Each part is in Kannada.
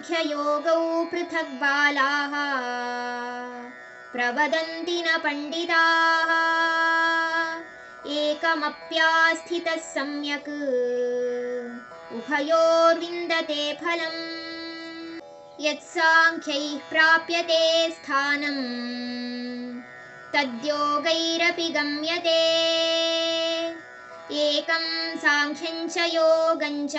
ಸಾಂಖ್ಯಯೋಗೌ ಪೃಥಕ್ ಬಾಲಾಃ ಪ್ರವದಂತಿ ನ ಪಂಡಿತಾಃ ಏಕಮಪ್ಯಾಸ್ಥಿತಃ ಸಮ್ಯಕ್ ಉಭಯೋರ್ವಿಂದತೆ ಫಲಂ ಯತ್ಸಾಂಖ್ಯೈಃ ಪ್ರಾಪ್ಯತೆ ಸ್ಥಾನಂ ತದ್ಯೋಗೈರಪಿ ಗಮ್ಯತೆ ಏಕಂ ಸಾಂಖ್ಯಂಚ ಯೋಗಂಚ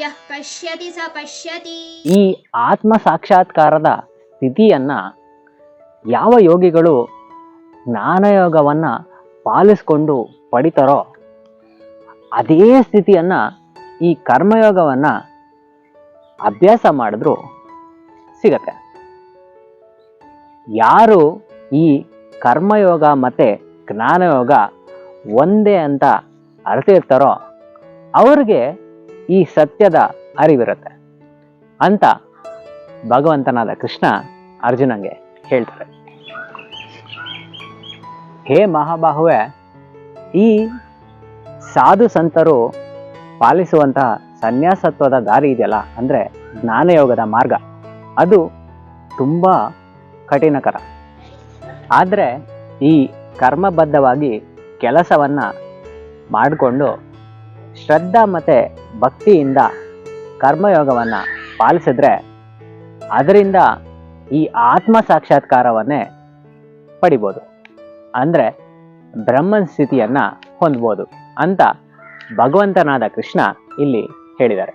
ಯಃ ಪಶ್ಯತಿ ಸ ಪಶ್ಯತಿ. ಈ ಆತ್ಮ ಸಾಕ್ಷಾತ್ಕಾರದ ಸ್ಥಿತಿಯನ್ನ ಯಾವ ಯೋಗಿಗಳು ಜ್ಞಾನಯೋಗವನ್ನ ಪಾಲಿಸ್ಕೊಂಡು ಪಡಿತಾರೋ ಅದೇ ಸ್ಥಿತಿಯನ್ನ ಈ ಕರ್ಮಯೋಗವನ್ನ ಅಭ್ಯಾಸ ಮಾಡಿದ್ರು ಸಿಗತ್ತೆ. ಯಾರು ಈ ಕರ್ಮಯೋಗ ಮತ್ತೆ ಜ್ಞಾನಯೋಗ ಒಂದೇ ಅಂತ ಅರ್ತಿರ್ತಾರೋ ಅವ್ರಿಗೆ ಈ ಸತ್ಯದ ಅರಿವಿರುತ್ತೆ ಅಂತ ಭಗವಂತನಾದ ಕೃಷ್ಣ ಅರ್ಜುನಂಗೆ ಹೇಳ್ತಾರೆ. ಹೇ ಮಹಾಬಾಹುವೆ, ಈ ಸಾಧು ಸಂತರು ಪಾಲಿಸುವಂತಹ ಸನ್ಯಾಸತ್ವದ ದಾರಿ ಇದೆಯಲ್ಲ, ಅಂದ್ರೆ ಜ್ಞಾನಯೋಗದ ಮಾರ್ಗ, ಅದು ತುಂಬಾ ಕಠಿಣಕರ. ಆದರೆ ಈ ಕರ್ಮಬದ್ಧವಾಗಿ ಕೆಲಸವನ್ನ ಮಾಡಿಕೊಂಡು ಶ್ರದ್ಧಾ ಮತ್ತೆ ಭಕ್ತಿಯಿಂದ ಕರ್ಮಯೋಗವನ್ನ ಪಾಲಿಸಿದ್ರೆ ಅದರಿಂದ ಈ ಆತ್ಮ ಸಾಕ್ಷಾತ್ಕಾರವನ್ನೇ ಪಡಿಬೋದು, ಅಂದ್ರೆ ಬ್ರಹ್ಮನ್ ಸ್ಥಿತಿಯನ್ನ ಹೊಂದ್ಬೋದು ಅಂತ ಭಗವಂತನಾದ ಕೃಷ್ಣ ಇಲ್ಲಿ ಹೇಳಿದ್ದಾರೆ.